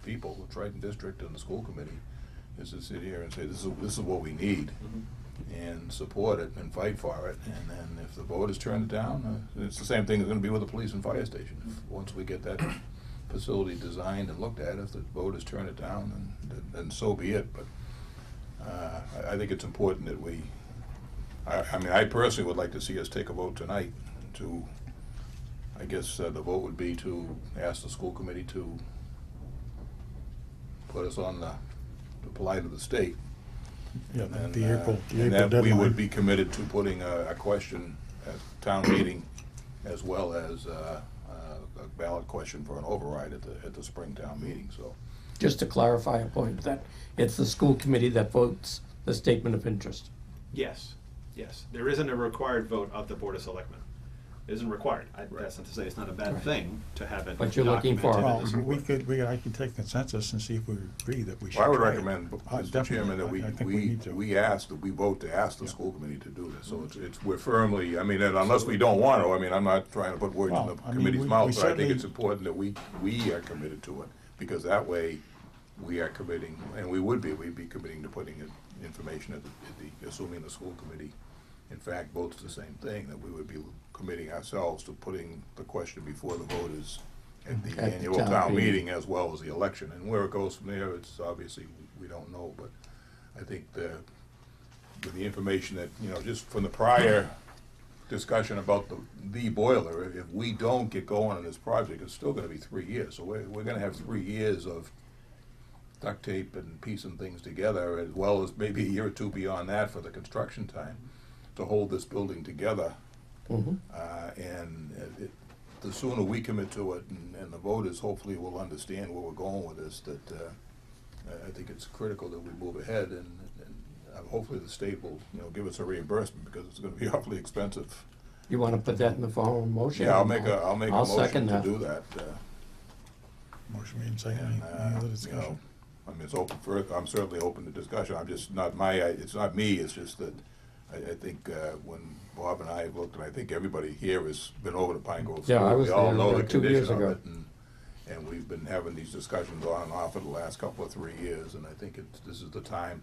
people, the Triton District and the school committee, is to sit here and say, this is what we need, and support it and fight for it, and then if the voters turn it down, it's the same thing that's gonna be with the police and fire station. Once we get that facility designed and looked at, if the voters turn it down, then so be it, but I think it's important that I mean, I personally would like to see us take a vote tonight to, I guess, the vote would be to ask the school committee to put us on the polite of the state. Yeah, And, the April and that we deadline. would be committed to putting a question at town meeting as well as a ballot question for an override at the spring town meeting, so. Just to clarify a point, that it's the school committee that votes the statement of interest. Yes, yes. There isn't a required vote of the Board of Selectmen. It isn't required. That's not to say it's not a bad Right. thing to have it But you're looking for- documented Well, in this report. I can take consensus and see if we agree that we should Well, I would try it. recommend, Mr. Definitely. Chairman, that I think we need to. we vote to ask the school committee to do this, so we're firmly, I mean, and unless we don't want to, I mean, I'm not trying to put words in Well, the I mean, committee's we mouth, but I think certainly- it's important that we are committed to it, because that way, we are committing, and we'd be committing to putting information at the, assuming the school committee, in fact, votes the same thing, that we would be committing ourselves to putting the question before the voters at the At the annual town town meeting. meeting as well as the election. And where it goes from there, it's obviously, we don't know, but I think with the information that, you know, just from the prior discussion about the boiler, if we don't get going on this project, it's still gonna be 3 years. So we're gonna have 3 years of duct tape and piecing things together, as well as maybe a year or two beyond that for the construction time, to hold this building together. Mhm. The sooner we commit to it, and the voters hopefully will understand where we're going with this, that I think it's critical that we move ahead, and hopefully the state will, you know, give us a reimbursement, because it's gonna be awfully expensive. You want to put that in the form of a motion? Yeah, I'll make a I'll motion second to that. do that. Motion made and seconded. And, Any other you discussion? know, I mean, it's open for, I'm certainly open to discussion, I'm just not it's not me, it's just that I think when Bob and I have looked, and I think everybody here has been over to Pine Grove School. Yeah, I was We all there, know the 2 years condition of ago. it, and we've been having these discussions on and off for the last couple of 3 years, and I think this is the time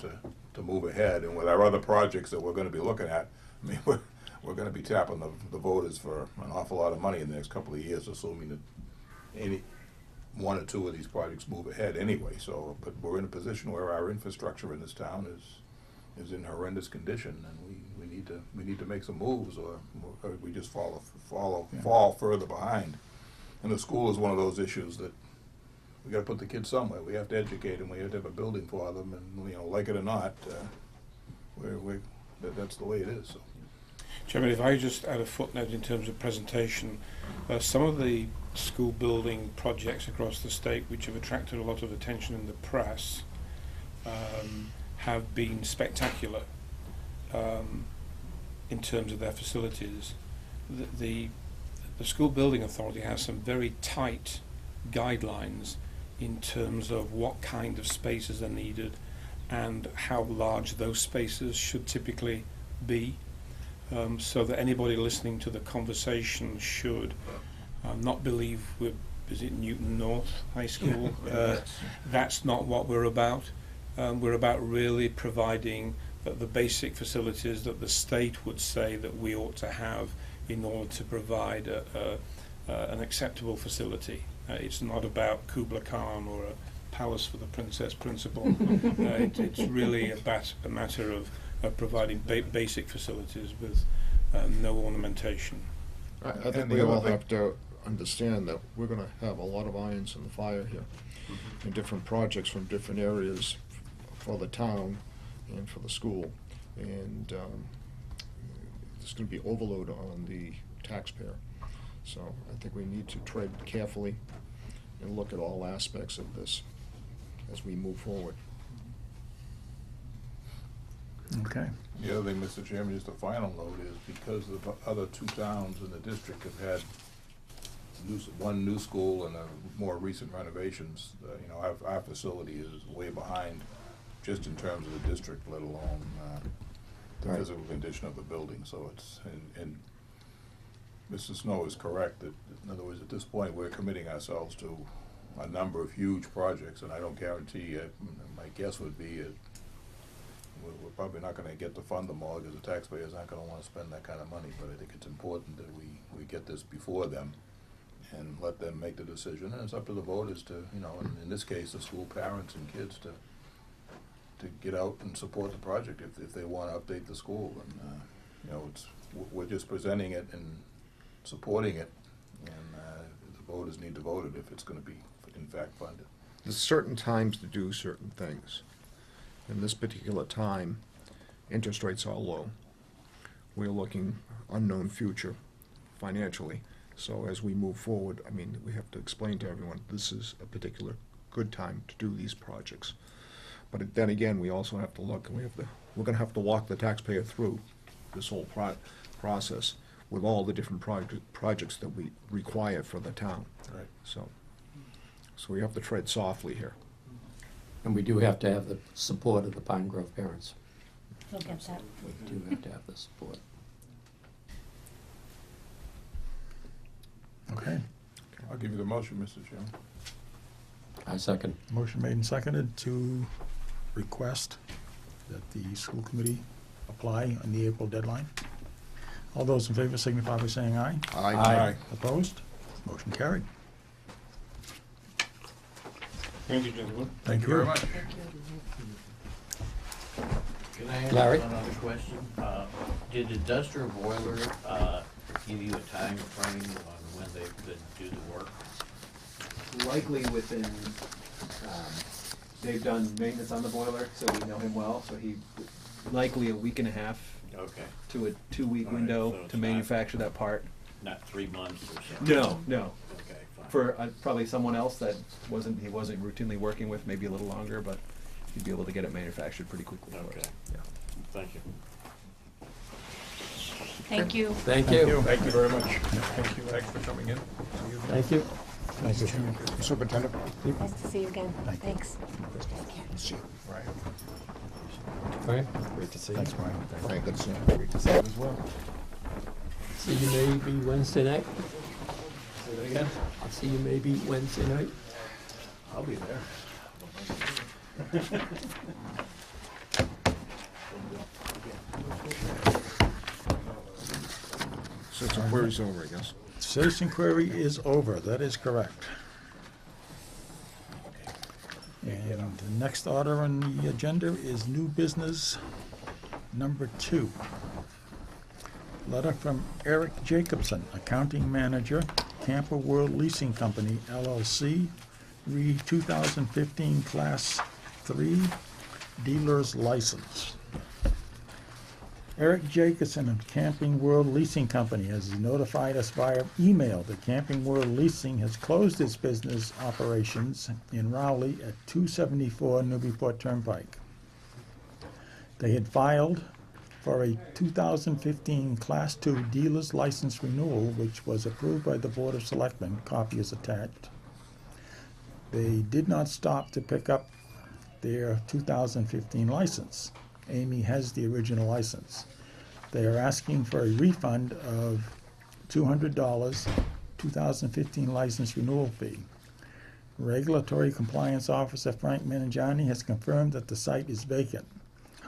to move ahead. And with our other projects that we're gonna be looking at, I mean, we're gonna be tapping the voters for an awful lot of money in the next couple of years, assuming that any one or two of these projects move ahead anyway. So, but we're in a position where our infrastructure in this town is in horrendous condition, and we need to make some moves, or we just fall further behind. And the school is one of those issues that we gotta put the kids somewhere. We have to educate them, we have to have a building for them, and, you know, like it or not, that's the way it is, so. Chairman, if I just add a footnote in terms of presentation, some of the school building projects across the state which have attracted a lot of attention in the press have been spectacular in terms of their facilities. The school building authority has some very tight guidelines in terms of what kind of spaces are needed and how large those spaces should typically be. So that anybody listening to the conversation should not believe is it Newton North High School? That's not what we're about. We're about really providing the basic facilities that the state would say that we ought to have in order to provide an acceptable facility. It's not about Kubla Khan or a palace for the princess principal. It's really about a matter of providing basic facilities with no ornamentation. I think And we the all other thing- have to understand that we're gonna have a lot of irons in the fire here, and different projects from different areas for the town and for the school. And there's gonna be overload on the taxpayer. So I think we need to tread carefully and look at all aspects of this as we move forward. Okay. The other thing, Mr. Chairman, just a final note, is because the other two towns in the district have had one new school and more recent renovations, our facility is way behind just in terms of the district, let alone the physical condition of the building. So it's, and Mr. Snow is correct that, in other words, at this point, we're committing ourselves to a number of huge projects, and I don't guarantee, my guess would be we're probably not gonna get to fund them all, because the taxpayers aren't gonna wanna spend that kind of money, but I think it's important that we get this before them and let them make the decision, and it's up to the voters to, in this case, the school parents and kids to get out and support the project if they wanna update the school, and, we're just presenting it and supporting it, and, the voters need to vote it if it's gonna be, in fact, funded. There's certain times to do certain things. In this particular time, interest rates are low. We're looking unknown future financially. So as we move forward, I mean, we have to explain to everyone, this is a particular good time to do these projects. But then again, we also have to look, and we're gonna have to walk the taxpayer through this whole process with all the different projects that we require for the town. Right. So we have to tread softly here. And we do have to have the support of the Pine Grove parents. We'll get that. We do have to have the support. Okay. I'll give you the motion, Mr. Chairman. I second. Motion made and seconded to request that the school committee apply on the April deadline. All those in favor signify by saying aye. Aye. Opposed? Motion carried. Thank you, gentlemen. Thank you very much. Can I ask Larry? one other question? Did the Duster boiler, give you a time frame on when they could do the work? Likely within, they've done maintenance on the boiler, so we know him well, so likely a week and a half Okay, to a 2-week All right, window so it's to not- manufacture that part. not 3 months or something? No. Okay, fine. For probably someone else that he wasn't routinely working with, maybe a little longer, but he'd be able to get it manufactured pretty quickly for Okay. us. Yeah. Thank you. Thank you. Thank you. Thank you very much. Thank you, thanks for coming in. Thank you. Thank you. Superintendent? Nice to see you again. Thank you. Thanks. See you. Right. Great to see you. Thanks, Brian. Frank, good seeing you. Great to see you as well. See you maybe Wednesday night. Say that again? I'll see you maybe Wednesday night. I'll be there. So it's a query's over, I guess. Citizen query is over, that is correct. And the next order on the agenda is new business number 2. Letter from Eric Jacobson, Accounting Manager, Camper World Leasing Company, LLC, re 2015 Class 3 Dealer's License. Eric Jacobson of Camping World Leasing Company has notified us via email that Camping World Leasing has closed its business operations in Rowley at 274 Newburyport Turnpike. They had filed for a 2015 Class 2 dealer's license renewal, which was approved by the Board of Selectmen. Copy is attached. They did not stop to pick up their 2015 license. Amy has the original license. They are asking for a refund of $200, 2015 license renewal fee. Regulatory Compliance Officer Frank Menangiani has confirmed that the site is vacant.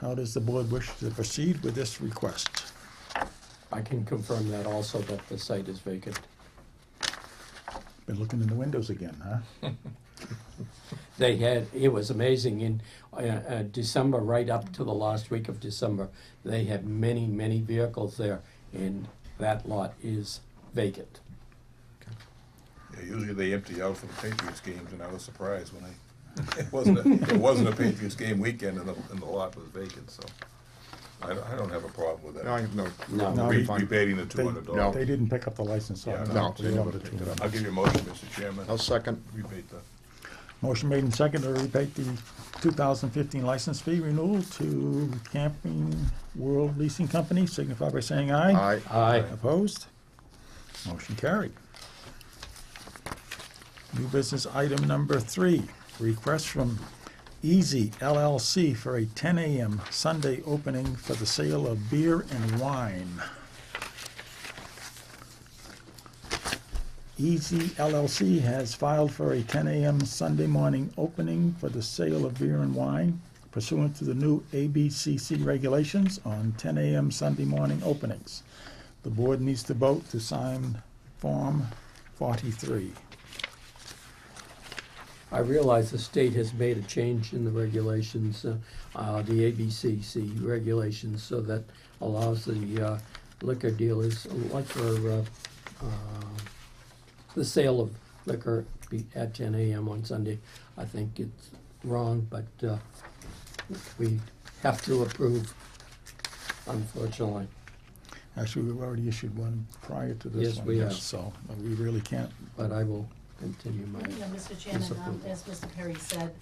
How does the board wish to proceed with this request? I can confirm that also, that the site is vacant. Been looking in the windows again, huh? They had, it was amazing, in December, right up to the last week of December, they had many, many vehicles there, and that lot is vacant. Yeah, usually they empty out for the Patriots games, and I was surprised when it wasn't a Patriots game weekend, and the lot was vacant, so I don't have a problem with that. No, I have no. No. Rebating the They- $200. They didn't pick up the license, so I Yeah, don't no, know. they never wanted picked to. it up. I'll give you a motion, Mr. Chairman. I'll second. Rebate the, Motion made and seconded to repay the 2015 license fee renewal to Camping World Leasing Company. Signify by saying aye. Aye. Aye. Opposed? Motion carried. New business item number 3, request from Easy LLC for a 10 a.m. Sunday opening for the sale of beer and wine. Easy LLC has filed for a 10 a.m. Sunday morning opening for the sale of beer and wine pursuant to the new ABCC regulations on 10 a.m. Sunday morning openings. The board needs to vote to sign Form 43. I realize the state has made a change in the regulations, the ABCC regulations, so that allows the liquor dealers, like for the sale of liquor at 10 a.m. on Sunday. I think it's wrong, but we have to approve, unfortunately. Actually, we've already issued one prior to this Yes, one. we have. So we really can't. But I will continue my You know, Mr. Chairman, disapproval. as Mr. Perry said,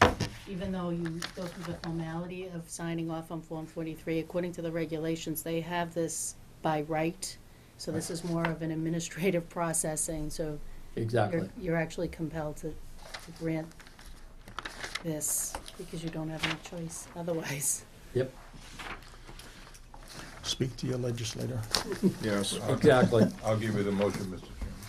even though you go through the formality of signing off on Form 43, according to the regulations, they have this by right. So this is more of an administrative processing, so Exactly. you're actually compelled to grant this because you don't have any choice otherwise. Yep, Speak to your legislator. Yes. exactly. I'll give you the motion, Mr. Chairman.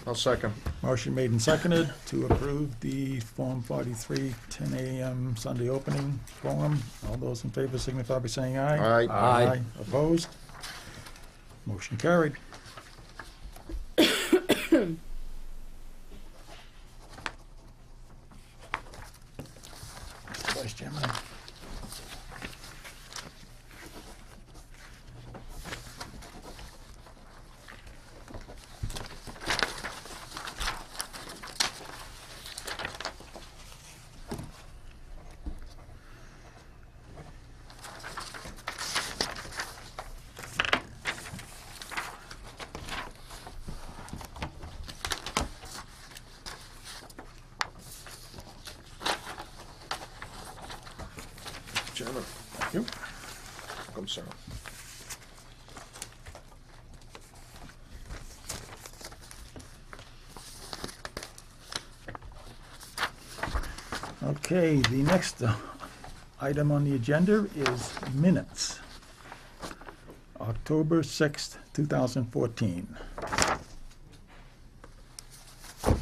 I'll second. Motion made and seconded to approve the Form 43 10 a.m. Sunday opening forum. All those in favor signify by saying aye. Aye. Aye. Opposed? Motion carried. Mr. Vice Chairman. Chairman. Thank you. Welcome, sir. Okay, the next item on the agenda is minutes. October 6th, 2014. I'll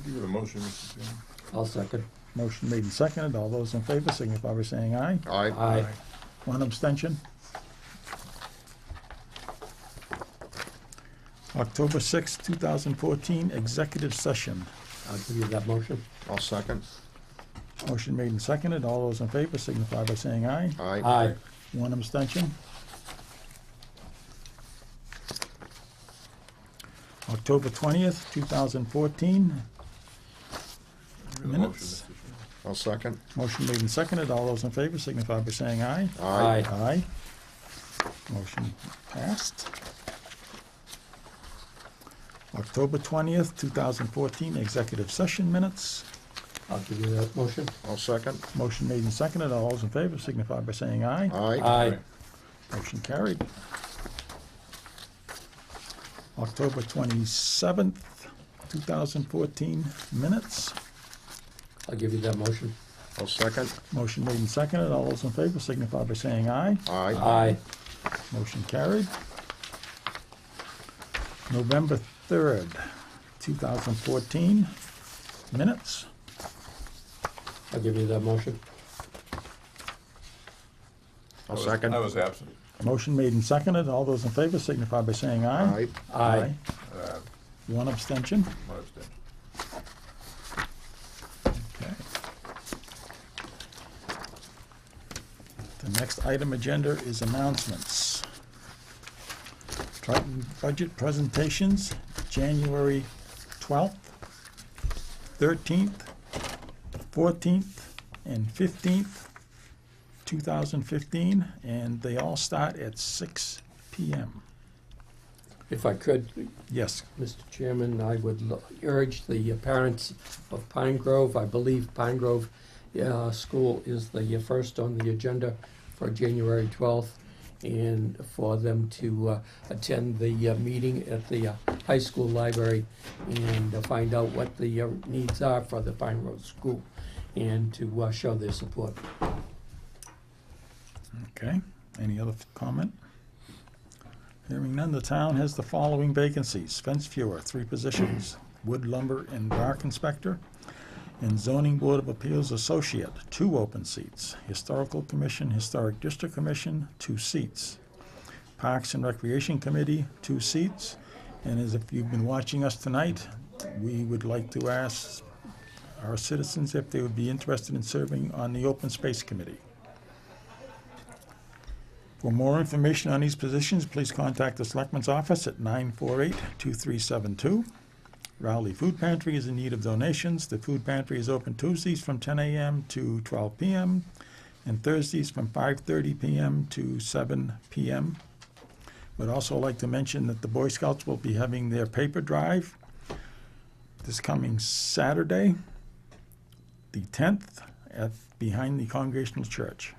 give you the motion, Mr. Chairman. I'll second. Motion made and seconded. All those in favor signify by saying aye. Aye. Aye. One abstention. October 6th, 2014, executive session. I'll give you that motion. I'll second. Motion made and seconded. All those in favor signify by saying aye. Aye. Aye. One abstention. October 20th, 2014. Give you the motion, Minutes. Mr. Chairman. I'll second. Motion made and seconded. All those in favor signify by saying aye. Aye. Aye. Motion passed. October 20th, 2014, executive session minutes. I'll give you that motion. I'll second. Motion made and seconded. All those in favor signify by saying aye. Aye. Aye. Motion carried. October 27th, 2014, minutes. I'll give you that motion. I'll second. Motion made and seconded. All those in favor signify by saying aye. Aye. Aye. Motion carried. November 3rd, 2014, minutes. I'll give you that motion. I'll second. I was absent. Motion made and seconded. All those in favor signify by saying aye. Aye. Aye. One abstention. My abstention. Okay. The next item agenda is announcements. Triton budget presentations, January 12th, 13th, 14th, and 15th, 2015, and they all start at 6 p.m. If I could, Yes, Mr. Chairman, I would urge the parents of Pine Grove, I believe Pine Grove school is the first on the agenda for January 12th, and for them to attend the meeting at the high school library and find out what the needs are for the Pine Road School, and to show their support. Okay, any other comment? Hearing none, the town has the following vacancies: fence viewer, 3 positions; wood, lumber, and bark inspector; and zoning board of appeals associate, 2 open seats; historical commission, historic district commission, 2 seats; parks and recreation committee, 2 seats. And as if you've been watching us tonight, we would like to ask our citizens if they would be interested in serving on the open space committee. For more information on these positions, please contact the Selectmen's office at 948-2372. Rowley Food Pantry is in need of donations. The food pantry is open Tuesdays from 10 a.m. to 12 p.m. and Thursdays from 5:30 p.m. to 7 p.m. Would also like to mention that the Boy Scouts will be having their paper drive this coming Saturday, the 10th, behind the Congregational Church.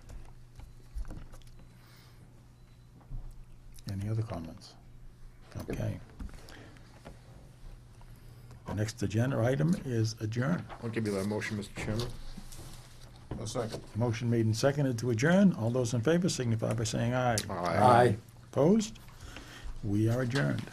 Any other comments? Okay. The next agenda item is adjourn. I'll give you that motion, Mr. Chairman. A second. Motion made and seconded to adjourn. All those in favor signify by saying aye. Aye. Opposed? We are adjourned.